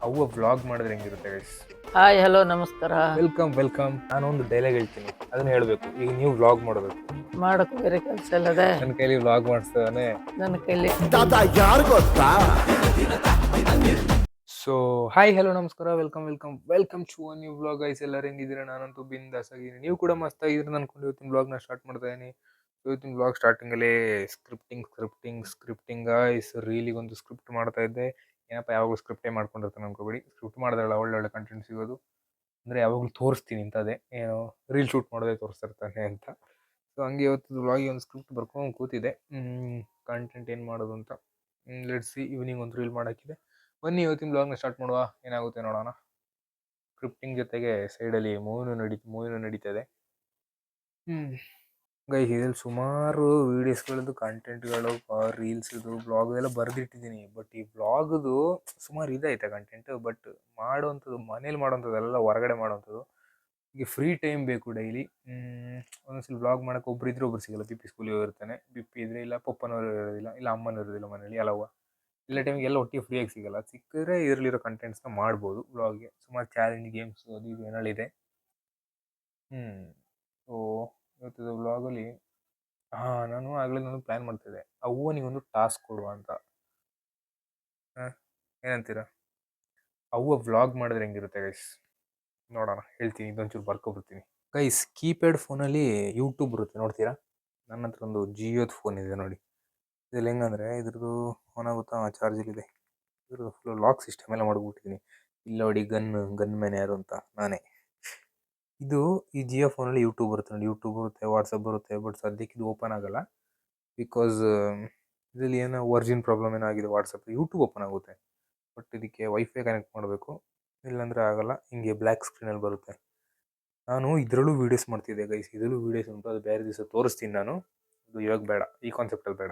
ಅವ್ವ ವ್ಲಾಗ್ ಮಾಡಿದ್ರೆ ಹೆಂಗಿರುತ್ತೆ ಗೈಸ್? ಹಾಯ್ ಹಲೋ ನಮಸ್ಕಾರ. ವೆಲ್ಕಮ್. ನಾನೊಂದು ಡೈಲಾಗ್ ಹೇಳ್ತೀನಿ, ಅದನ್ನ ಹೇಳ್ಬೇಕು. ಈಗ ನೀವು ವ್ಲಾಗ್ ಮಾಡಬೇಕು. ಮಾಡಕ್ ಬೇರೆ ಕೆಲಸ ಇಲ್ಲದೆ ನನ್ನ ಕೈಲಿ ವ್ಲಾಗ್ ಮಾಡಿಸ್ತಾನೆ. ನನ್ನ ಕೈಲಿ ಯಾರು ಗೊತ್ತಾ? ಸೊ ಹಾಯ್ ಹಲೋ ನಮಸ್ಕಾರ, welcome to one new vlog guys. ಎಲ್ಲರೂ ಹೆಂಗಿದ್ದೀರಾ? ನಾನಂತೂ ಬಿಂದಾಸ್ ಆಗಿದ್ದೀನಿ, ನೀವು ಕೂಡ ಮಸ್ತ್ ಆಗಿದ್ರೆ ಅನ್ಕೊಂಡು ಇವತ್ತಿನ ವ್ಲಾಗ್ನ ಸ್ಟಾರ್ಟ್ ಮಾಡ್ತಾ ಇದೀನಿ. ಇವತ್ತಿನ ವ್ಲಾಗ್ ಸ್ಟಾರ್ಟಿಂಗಲ್ಲಿ ಸ್ಕ್ರಿಪ್ಟಿಂಗ್ ಗೈಸ್. ರೀಲಿಗೊಂದು ಸ್ಕ್ರಿಪ್ಟ್ ಮಾಡ್ತಾ ಇದ್ದೆ. ಏನಪ್ಪ ಯಾವಾಗಲೂ ಸ್ಕ್ರಿಪ್ಟೇ ಮಾಡ್ಕೊಂಡಿರ್ತಾನೆ ಅನ್ಕೋಬೇಡಿ. ಸ್ಕ್ರಿಪ್ಟ್ ಮಾಡಿದ್ರಲ್ಲ ಒಳ್ಳೊಳ್ಳೆ ಕಂಟೆಂಟ್ ಸಿಗೋದು. ಅಂದರೆ ಯಾವಾಗಲೂ ತೋರಿಸ್ತೀನಿ ಇಂಥದ್ದೇ, ಏನು ರೀಲ್ ಶೂಟ್ ಮಾಡೋದೇ ತೋರಿಸ್ತಿರ್ತಾನೆ ಅಂತ. ಸೊ ಹಂಗೆ ಇವತ್ತು ವ್ಲಾಗಿಗೆ ಒಂದು ಸ್ಕ್ರಿಪ್ಟ್ ಬರ್ಕೊಂಡು ಕೂತಿದ್ದೆ. ಕಂಟೆಂಟ್ ಏನು ಮಾಡೋದು ಅಂತ ಲೆಟ್ಸಿ. ಈವ್ನಿಂಗ್ ಒಂದು ರೀಲ್ ಮಾಡೋಕ್ಕಿದೆ. ಬನ್ನಿ ಇವತ್ತಿನ ವ್ಲಾಗ್ನ ಸ್ಟಾರ್ಟ್ ಮಾಡುವ, ಏನಾಗುತ್ತೆ ನೋಡೋಣ. ಸ್ಕ್ರಿಪ್ಟಿಂಗ್ ಜೊತೆಗೆ ಸೈಡಲ್ಲಿ ಮೂವಿನೂ ನಡೀತದೆ. ಗೈಸ್, ಇದ್ರಲ್ಲಿ ಸುಮಾರು ವೀಡಿಯೋಸ್ಗಳದ್ದು ಕಂಟೆಂಟ್ಗಳು, ರೀಲ್ಸ್ದು, ಬ್ಲಾಗ್ ಎಲ್ಲ ಬರೆದಿಟ್ಟಿದ್ದೀನಿ. ಬಟ್ ಈ ಬ್ಲಾಗ್ದು ಸುಮಾರು ಇದೈತೆ ಕಂಟೆಂಟ್. ಬಟ್ ಮಾಡೋವಂಥದ್ದು ಮನೇಲಿ ಮಾಡೋವಂಥದ್ದೆಲ್ಲ ಹೊರಗಡೆ ಮಾಡೋವಂಥದ್ದು. ಈಗ ಫ್ರೀ ಟೈಮ್ ಬೇಕು ಡೈಲಿ. ಒಂದೊಂದ್ಸಲ ಬ್ಲಾಗ್ ಮಾಡೋಕೆ ಒಬ್ರು ಇದ್ರೆ ಒಬ್ರು ಸಿಗಲ್ಲ. ಬಿಪ್ಪಿ ಸ್ಕೂಲಿಗೆ ಹೋಗಿರ್ತಾನೆ, ಬಿಪ್ಪಿ ಇದ್ರೆ ಇಲ್ಲ ಪಪ್ಪನವರು ಇರೋದಿಲ್ಲ, ಇಲ್ಲ ಅಮ್ಮನವರು ಇರೋದಿಲ್ಲ ಮನೇಲಿ, ಅಲ್ಲವ್ವ ಎಲ್ಲ ಟೈಮಿಗೆ ಎಲ್ಲ ಒಟ್ಟಿಗೆ ಫ್ರೀಯಾಗಿ ಸಿಗಲ್ಲ. ಸಿಕ್ಕಿದ್ರೆ ಇದರಲ್ಲಿರೋ ಕಂಟೆಂಟ್ಸ್ನ ಮಾಡ್ಬೋದು ಬ್ಲಾಗ್ಗೆ. ಸುಮಾರು ಚಾಲೆಂಜ್ ಗೇಮ್ಸ್ ಅದು ಇದು ಏನಾಳಿದೆ. ಸೊ ಇವತ್ತಿನ ವ್ಲಾಗಲ್ಲಿ ನಾನು ಆಗಲೇ ಪ್ಲ್ಯಾನ್ ಮಾಡ್ತಿದ್ದೆ, ಅವ್ವನಿಗೊಂದು ಟಾಸ್ಕ್ ಕೊಡುವ ಅಂತ. ಏನಂತೀರ? ಅವ್ವ ವ್ಲಾಗ್ ಮಾಡಿದ್ರೆ ಹೆಂಗಿರುತ್ತೆ ಗೈಸ್? ನೋಡೋಣ, ಹೇಳ್ತೀನಿ. ಇದೊಂಚೂರು ಬರ್ಕೊಬಿಡ್ತೀನಿ ಗೈಸ್. ಕೀಪ್ಯಾಡ್ ಫೋನಲ್ಲಿ ಯೂಟ್ಯೂಬ್ ಬರುತ್ತೆ, ನೋಡ್ತೀರಾ? ನನ್ನ ಹತ್ರ ಒಂದು ಜಿಯೋದು ಫೋನ್ ಇದೆ ನೋಡಿ. ಇದ್ರಲ್ಲಿ ಹೆಂಗಂದರೆ ಇದ್ರದ್ದು ಆಗುತ್ತಾ ಚಾರ್ಜಲ್ಲಿದೆ. ಇದ್ರದ್ದು ಫುಲ್ ಲಾಕ್ ಸಿಸ್ಟಮ್ ಎಲ್ಲ ಮಾಡಿಬಿಟ್ಟಿದ್ದೀನಿ. ಇಲ್ಲ ನೋಡಿ, ಗನ್ ಮ್ಯಾನ್ ಯಾರು ಅಂತ ನಾನೇ. ಇದು ಈ ಜಿಯೋ ಫೋನಲ್ಲಿ ಯೂಟ್ಯೂಬ್ ಬರುತ್ತೆ ನೋಡಿ. ಯೂಟ್ಯೂಬ್ ಬರುತ್ತೆ, ವಾಟ್ಸಪ್ ಬರುತ್ತೆ. ಬಟ್ ಸದ್ಯಕ್ಕೆ ಇದು ಓಪನ್ ಆಗಲ್ಲ, ಬಿಕಾಸ್ ಇದರಲ್ಲಿ ಏನೋ ವರ್ಜಿನ್ ಪ್ರಾಬ್ಲಮ್ ಏನೋ ಆಗಿದೆ. ವಾಟ್ಸಪ್ ಯೂಟ್ಯೂಬ್ ಓಪನ್ ಆಗುತ್ತೆ, ಬಟ್ ಇದಕ್ಕೆ ವೈಫೈ ಕನೆಕ್ಟ್ ಮಾಡಬೇಕು, ಇಲ್ಲಾಂದರೆ ಆಗಲ್ಲ. ಹಿಂಗೆ ಬ್ಲ್ಯಾಕ್ ಸ್ಕ್ರೀನಲ್ಲಿ ಬರುತ್ತೆ. ನಾನು ಇದರಲ್ಲೂ ವೀಡಿಯೋಸ್ ಮಾಡ್ತಿದ್ದೆ ಗೈಸ್. ಇದರಲ್ಲೂ ವೀಡಿಯೋಸ್ ಉಂಟು, ಅದು ಬೇರೆ ದಿವಸ ತೋರಿಸ್ತೀನಿ ನಾನು. ಅದು ಇವಾಗ ಬೇಡ, ಈ ಕಾನ್ಸೆಪ್ಟಲ್ಲಿ ಬೇಡ.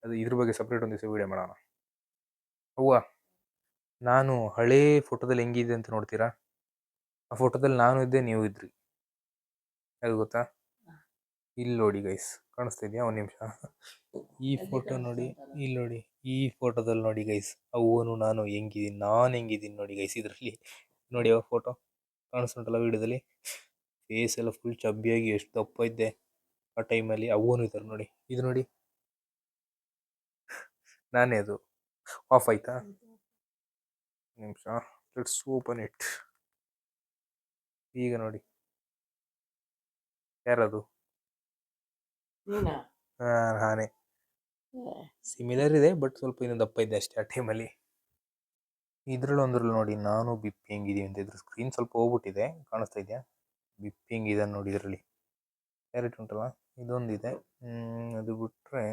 ಅದು ಇದ್ರ ಬಗ್ಗೆ ಸಪ್ರೇಟ್ ಒಂದು ದಿವಸ ವೀಡಿಯೋ ಮಾಡೋಣ. ಅವ್ವ, ನಾನು ಹಳೇ ಫೋಟೋದಲ್ಲಿ ಹೆಂಗಿದೆ ಅಂತ ನೋಡ್ತೀರಾ? ಆ ಫೋಟೋದಲ್ಲಿ ನಾನು ಇದ್ದೆ, ನೀವು ಇದ್ರಿ. ಅದು ಗೊತ್ತಾ? ಇಲ್ಲಿ ನೋಡಿ ಗೈಸ್, ಕಾಣಿಸ್ತಿದ್ಯಾ? ಒಂದು ನಿಮಿಷ, ಈ ಫೋಟೋ ನೋಡಿ, ಇಲ್ಲಿ ನೋಡಿ. ಈ ಫೋಟೋದಲ್ಲಿ ನೋಡಿ ಗೈಸ್, ಅವನು ನಾನು ಹೆಂಗಿದ್ದೀನಿ ನೋಡಿ ಗೈಸ್. ಇದರಲ್ಲಿ ನೋಡಿ ಯಾವ ಫೋಟೋ ಕಾಣಿಸ್ತುಂಟಲ್ಲ ವೀಡಿಯೋದಲ್ಲಿ. ಫೇಸ್ ಎಲ್ಲ ಫುಲ್ ಚಬ್ಬಿಯಾಗಿ ಎಷ್ಟು ದಪ್ಪ ಇದ್ದೆ ಆ ಟೈಮಲ್ಲಿ. ಅವನು ಇದ್ದಾರೆ ನೋಡಿ. ಇದು ನೋಡಿ, ನಾನೇ ಅದು. ಆಫ್ ಆಯ್ತಾ? ನಿಮಿಷ, ಲೆಟ್ಸ್ ಓಪನ್ ಇಟ್. ಈಗ ನೋಡಿ, ಯಾರದು? ನಾನೇ. ಸಿಮಿಲರ್ ಇದೆ, ಬಟ್ ಸ್ವಲ್ಪ ಇನ್ನೊಂದು ದಪ್ಪ ಇದ್ದೆ ಅಷ್ಟೇ ಆ ಟೈಮಲ್ಲಿ. ಇದ್ರಲ್ಲಿ ನೋಡಿ, ನಾನು ಬಿಪ್ಪಿ ಹೆಂಗಿದೀವಿ ಅಂತ. ಇದ್ರ ಸ್ಕ್ರೀನ್ ಸ್ವಲ್ಪ ಹೋಗ್ಬಿಟ್ಟಿದೆ, ಕಾಣಿಸ್ತಾ ಇದೆಯಾ? ಬಿಪ್ಪಿ ಹೆಂಗಿದೆ ನೋಡಿ ಇದರಲ್ಲಿ. ಕ್ಯಾರೆಟ್ ಉಂಟಲ್ಲ, ಇದೊಂದಿದೆ. ಅದು ಬಿಟ್ಟರೆ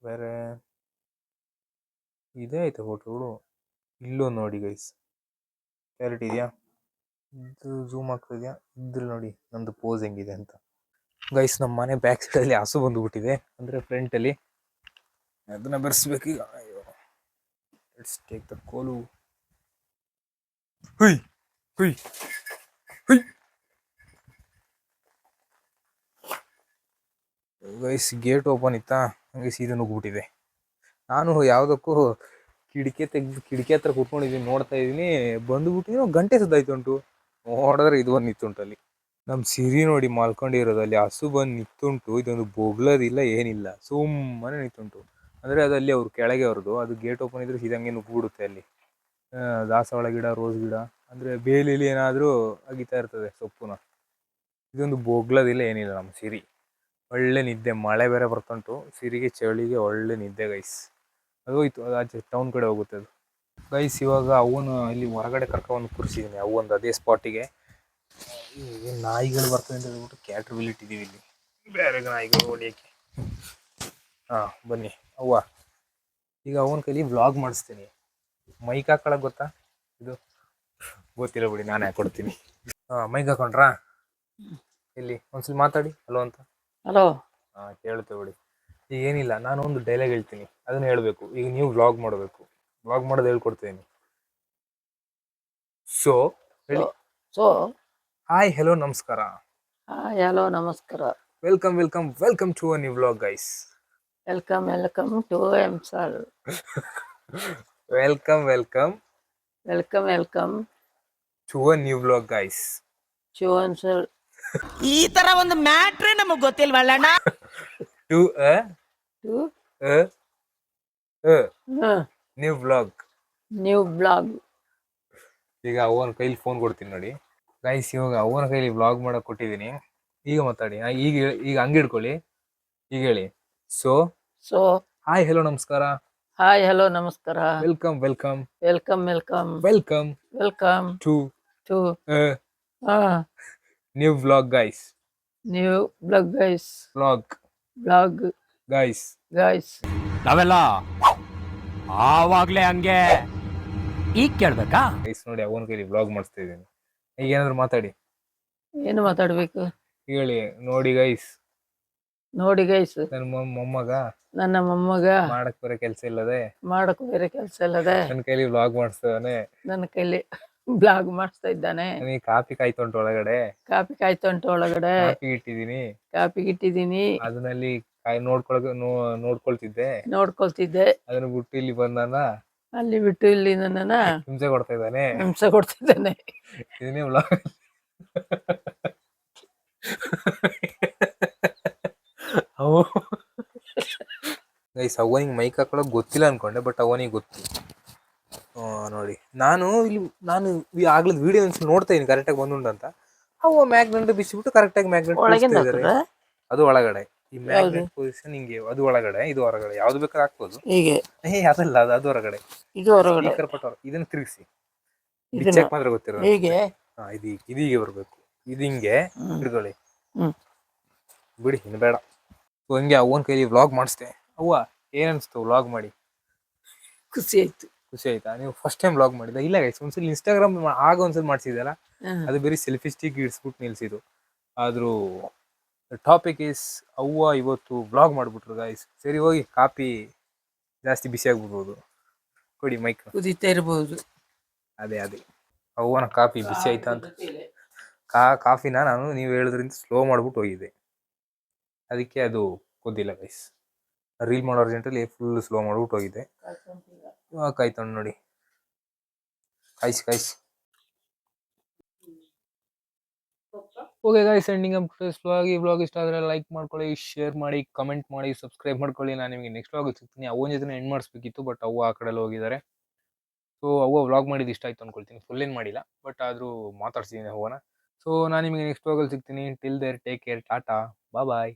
ಬೇರೆ ಇದೇ ಆಯ್ತು ಫೋಟೋಗಳು. ಇಲ್ಲೊಂದು ನೋಡಿ ಗೈಸ್, ಕ್ಯಾರೆಟ್ ಇದೆಯಾ? ಇದು ಝೂಮ್ ಆಗ್ತಿದೆಯಾ? ಇದ್ರಲ್ಲಿ ನೋಡಿ ನಂದು ಪೋಸ್ ಹೆಂಗಿದೆ ಅಂತ. ಗೈಸ್, ನಮ್ಮ ಮನೆ ಬ್ಯಾಕ್ ಸೈಡಲ್ಲಿ ಹಸು ಬಂದುಬಿಟ್ಟಿದೆ, ಅಂದರೆ ಫ್ರಂಟಲ್ಲಿ. ಅದನ್ನ ಬೆರೆಸ್ಬೇಕು ಈಗ. ಅಯ್ಯೋ, ಲೆಟ್ಸ್ ಟೇಕ್ ದ ಕೋಲು. ಹುಯ್ ಹುಯ್ ಹುಯ್. ಗೈಸ್, ಗೇಟ್ ಓಪನ್ ಇತ್ತಾ, ಹಂಗೆ ಸೀದಾ ನುಗ್ಗಿಬಿಟ್ಟಿದೆ. ನಾನು ಯಾವುದಕ್ಕೂ ಕಿಟಕಿ ಹತ್ರ ಕೂತ್ಕೊಂಡಿದ್ದೀನಿ, ನೋಡ್ತಾ ಇದ್ದೀನಿ. ಬಂದುಬಿಟ್ಟಿದ್ದೀನಿ, ಗಂಟೆ ಸುದ್ದಾಯ್ತು ಉಂಟು. ನೋಡಿದ್ರೆ ಇದು ಒಂದು ನಿಂತುಂಟು ಅಲ್ಲಿ. ನಮ್ಮ ಸಿರಿ ನೋಡಿ ಮಲ್ಕೊಂಡಿರೋದು ಅಲ್ಲಿ. ಹಸು ಬಂದು ನಿಂತುಂಟು. ಇದೊಂದು ಬೊಗ್ಲೋದಿಲ್ಲ, ಏನಿಲ್ಲ, ಸುಮ್ಮನೆ ನಿಂತುಂಟು. ಅಂದರೆ ಅದು ಅಲ್ಲಿ ಅವ್ರು ಕೆಳಗೆ ಅವ್ರದ್ದು. ಅದು ಗೇಟ್ ಓಪನ್ ಇದ್ರೆ ಸೀದಂಗೆ ನುಗ್ಗಿಬಿಡುತ್ತೆ ಅಲ್ಲಿ. ದಾಸವಾಳ ಗಿಡ, ರೋಸ್ ಗಿಡ, ಅಂದರೆ ಬೇಲಿಲಿ ಏನಾದರೂ ಅಗಿತಾ ಇರ್ತದೆ ಸೊಪ್ಪುನ. ಇದೊಂದು ಬೊಗ್ಲೋದಿಲ್ಲ, ಏನಿಲ್ಲ. ನಮ್ಮ ಸಿರಿ ಒಳ್ಳೆ ನಿದ್ದೆ. ಮಳೆ ಬೇರೆ ಬರ್ತುಂಟು. ಸಿರಿಗೆ ಚಳಿಗೆ ಒಳ್ಳೆ ನಿದ್ದೆ ಗೈಸ್. ಅದು ಹೋಯ್ತು, ಅದು ಆಚೆ ಟೌನ್ ಕಡೆ ಹೋಗುತ್ತೆ ಅದು. ಗೈಸ್, ಇವಾಗ ಅವನು ಇಲ್ಲಿ ಹೊರಗಡೆ ಕರ್ಕೊಂಡು ಕೂರಿಸಿದ್ದೀನಿ. ಅವೊಂದು ಅದೇ ಸ್ಪಾಟಿಗೆ. ನಾಯಿಗಳು ಬರ್ತವೆ ಅಂತ ಹೇಳ್ಬಿಟ್ಟು ಕ್ಯಾಟ್ರ್ ಇಟ್ಟಿದ್ದೀವಿ ಇಲ್ಲಿ, ಬೇರೆ ನಾಯಿಗಳು ಹೊಡಿಯೋಕ್ಕೆ. ಬನ್ನಿ ಅವ್ವ. ಈಗ ಅವನ ಕೈಲಿ ವ್ಲಾಗ್ ಮಾಡಿಸ್ತೀನಿ. ಮೈಕ್ ಹಾಕೊಳಕ್ ಗೊತ್ತಾ? ಇದು ಗೊತ್ತಿಲ್ಲ ಬಿಡಿ, ನಾನು ಹಾಕೊಡ್ತೀನಿ. ಮೈಕ್ ಹಾಕೊಂಡ್ರಾ? ಇಲ್ಲಿ ಒಂದ್ಸಲ ಮಾತಾಡಿ ಹಲೋ ಅಂತ. ಹಲೋ. ಕೇಳುತ್ತೆ ಬಿಡಿ. ಈಗ ಏನಿಲ್ಲ, ನಾನು ಒಂದು ಡೈಲಾಗ್ ಹೇಳ್ತೀನಿ, ಅದನ್ನ ಹೇಳ್ಬೇಕು. ಈಗ ನೀವು ವ್ಲಾಗ್ ಮಾಡಬೇಕು. ವ್ಲಾಗ್ ಮಾಡೋದು ಹೇಳ್ಕೊಡ್ತೀನಿ. ಸೊ ಹೇಳಿ. ಸೊ ಹಾಯ್ ಹಲೋ ನಮಸ್ಕಾರ, ಹಾಯ್ ಹಲೋ ನಮಸ್ಕಾರ. Welcome to a new vlog guys. Welcome to ಎಮ್ಸಲ್. Welcome welcome to a new vlog guys. ಚುವನ್ ಸರ್. ಈ ತರ ಒಂದು ಮ್ಯಾಟ್ರೇ ನಮಗ್ ಗೊತ್ತಿಲ್ವಲ್ಲಣ್ಣ. To a to a a new vlog. New blog. ಈಗ ಅವನ ಕೈಲಿ ಫೋನ್ ಕೊಡ್ತೀನಿ ನೋಡಿ ಗೈಸ್. ಇವಾಗ ಅವನ ಕೈಲಿ ವ್ಲಾಗ್ ಮಾಡಕ್ ಕೊಟ್ಟಿದ್ದೀನಿ. ಈಗ ಮಾತಾಡಿ. ಈಗ ಹಂಗೆ ಇಡ್ಕೊಳ್ಳಿ. ಈಗ ಹೇಳಿ. ಸೊ ಸೊ ಹಾಯ್ ಹೆಲೋ ನಮಸ್ಕಾರ. ಹಾಯ್ ಹಲೋ ನಮಸ್ಕಾರ. Welcome welcome welcome welcome to to a new vlog guys. New blog guys. Blog guys. ನಾವೆಲ್ಲ ಆವಾಗ್ಲೇ ಹಂಗೆ ಈಗ ಕೇಳ್ಬೇಕಾ? ಗೈಸ್ ನೋಡಿ ಅವನ ಕೈಲಿ ವ್ಲಾಗ್ ಮಾಡಿಸ್ತಾ ಇದ್ದೀನಿ. ಈಗ ಏನಾದ್ರು ಮಾತಾಡಿ. ಏನು ಮಾತಾಡ್ಬೇಕು? ಹೇಳಿ. ನೋಡಿ ಗೈಸ್ ನನ್ನ ಮೊಮ್ಮಗ ಮಾಡಕ್ ಬರೋ ಕೆಲ್ಸ ಇಲ್ಲದೆ ಮಾಡಕ್ ಬೇರೆ ಕೆಲಸ ಇಲ್ಲದೆ ನನ್ನ ಕೈಲಿ ವ್ಲಾಗ್ ಮಾಡಿಸ್ತಾನೆ. ನನ್ನ ಕೈಲಿ ಬ್ಲಾಗ್ ಮಾಡಿಸ್ತಾ ಇದ್ದಾನೆ. ನನಗೆ ಕಾಫಿ ಕಾಯ್ತು ಉಂಟು ಒಳಗಡೆ. ಕಾಫಿ ಕಾಯ್ತು ಉಂಟು ಒಳಗಡೆ. ಕಾಫಿ ಇಟ್ಟಿದ್ದೀನಿ. ಅದನ್ನಲ್ಲಿ ನೋಡ್ಕೊಳ್ತಿದ್ದೆ. ಅದನ್ನ ಬಿಟ್ಟು ಇಲ್ಲಿ ಬಂದಾನ. ಅಲ್ಲಿ ಬಿಟ್ಟು ಇಲ್ಲಿ ನನ್ನನ್ನ ಹಿಂಸೆ ಕೊಡ್ತಾ ಇದ್ದಾನೆ. ಇದನ್ನೇ ವ್ಲಾಗ್. ಗೈಸ್ ಅವನಿಗೆ ಮೈಕ್ ಹಾಕೊಳಕ್ ಗೊತ್ತಿಲ್ಲ ಅನ್ಕೊಂಡೆ, ಬಟ್ ಅವನಿಗೆ ಗೊತ್ತು. ನೋಡಿ ನಾನು ಆಗ್ಲದ ವಿಡಿಯೋ ಒಂದ್ಸಲ ನೋಡ್ತಾ ಇದೀನಿ ಕರೆಕ್ಟಾಗಿ ಬಂದುಂಟು ಅಂತ. ಅವ ಮ್ಯಾಗ್ನೆಟ್ ಬಿಸಿಬಿಟ್ಟು ಕರೆಕ್ಟಾಗಿ ಮ್ಯಾಗ್ನೆಟ್ ಅದು ಒಳಗಡೆ. ಈ ಮ್ಯಾಗ್ನೆಟ್ ಪೊಸಿಷನ್ ಹಿಂಗೆ, ಅದು ಒಳಗಡೆ ಇದು ಹೊರಗಡೆ, ಯಾವ್ದು ಬೇಕಾದ್ರೆ ಹಾಕ್ಬೋದು. ಹೀಗೆ ಅದಲ್ಲ, ಅದು ಹೊರಗಡೆ. ಇದು ಹೊರಗಡೆ. ಇದನ್ನ ತಿರುಗಿಸಿ ಬಿಚ್ಚಕ್ ಮಾತ್ರ ಗೊತ್ತಿರೋದು. ಹೀಗೆ ಇದೀಗೆ ಬರ್ಬೇಕು. ಇದು ಹಿಂಗೆ ಹಿಡ್ಕೊಳ್ಳಿ. ಬಿಡಿ ಇನ್ನು ಬೇಡ. ಹಂಗೆ ಅವನ ಕೈಲಿ ವ್ಲಾಗ್ ಮಾಡಿಸ್ದೆ. ಅವ್ವ ಏನನ್ಸ್ತು ವ್ಲಾಗ್ ಮಾಡಿ? ಖುಷಿ ಆಯ್ತಾ? ನೀವು ಫಸ್ಟ್ ಟೈಮ್ ವ್ಲಾಗ್ ಮಾಡಿದ? ಇಲ್ಲ ಗೈಸ್, ಒಂದ್ಸಲ ಇನ್ಸ್ಟಾಗ್ರಾಮ್ ಒಂದ್ಸಲ ಮಾಡ್ಸಿದಲ್ಲ, ಅದು ಬರೀ ಸೆಲ್ಫಿ ಸ್ಟಿಕ್ ಇಡ್ಸ್ಬಿಟ್ಟು ನಿಲ್ಸಿದ್ದು. ಆದ್ರೂ ಟಾಪಿಕ್ ಇಸ್ ಅವ್ವ ಇವತ್ತು ವ್ಲಾಗ್ ಮಾಡ್ಬಿಟ್ರು ಗೈಸ್. ಸರಿ ಹೋಗಿ, ಕಾಪಿ ಜಾಸ್ತಿ ಬಿಸಿ ಆಗ್ಬಿಡ್ಬೋದು. ಕೊಡಿ ಮೈಕ್. ಕುದೀತಾ ಇರಬಹುದು. ಅದೇ ಅವ್ವನ ಕಾಫಿ ಬಿಸಿ ಆಯ್ತಾ ಅಂತ. ಕಾಫಿನ ನಾನು ನೀವು ಹೇಳಿದ್ರಿಂದ ಸ್ಲೋ ಮಾಡ್ಬಿಟ್ಟು ಹೋಗಿದ್ದೆ, ಅದಕ್ಕೆ ಅದು ಕುದ್ದಿಲ್ಲ ಗೈಸ್. ರೀಲ್ ಮಾಡೋ ಅರ್ಜೆಂಟಲ್ಲಿ ಫುಲ್ ಸ್ಲೋ ಮಾಡ್ಬಿಟ್ಟು ಹೋಗಿದ್ದೆ. ಇವಾಗ ಕಾಯ್ತು ನೋಡಿ. ಕಾಯಿಸಿ. Okay guys, ending up to vlog. ಈ ವ್ಲಾಗ್ ಇಷ್ಟ ಆದರೆ ಲೈಕ್ ಮಾಡ್ಕೊಳ್ಳಿ, ಶೇರ್ ಮಾಡಿ, ಕಮೆಂಟ್ ಮಾಡಿ, ಸಬ್ಸ್ಕ್ರೈಬ್ ಮಾಡ್ಕೊಳ್ಳಿ. ನಾನು ನಿಮಗೆ ನೆಕ್ಸ್ಟ್ ವ್ಲಾಗ್ ಸಿಗ್ತೀನಿ. ಅವನ ಜೊತೆ ಎಂಡ್ ಮಾಡಿಸ್ಬೇಕಿತ್ತು, ಬಟ್ ಅವ್ವ ಆ ಕಡೆ ಹೋಗಿದ್ದಾರೆ. ಸೊ ಅವ್ವ ವ್ಲಾಗ್ ಮಾಡಿದ್ದು ಇಷ್ಟ ಆಯ್ತು ಅನ್ಕೊಳ್ತೀನಿ. ಫುಲ್ ಏನು ಮಾಡಿಲ್ಲ, ಬಟ್ ಆದರೂ ಮಾತಾಡ್ಸಿದ್ದೀನಿ ಅವ್ವನ. ಸೊ ನಾನು ನಿಮಗೆ ನೆಕ್ಸ್ಟ್ ವ್ಲಾಗಲ್ಲಿ ಸಿಗ್ತೀನಿ. Till there take care, tata, bye.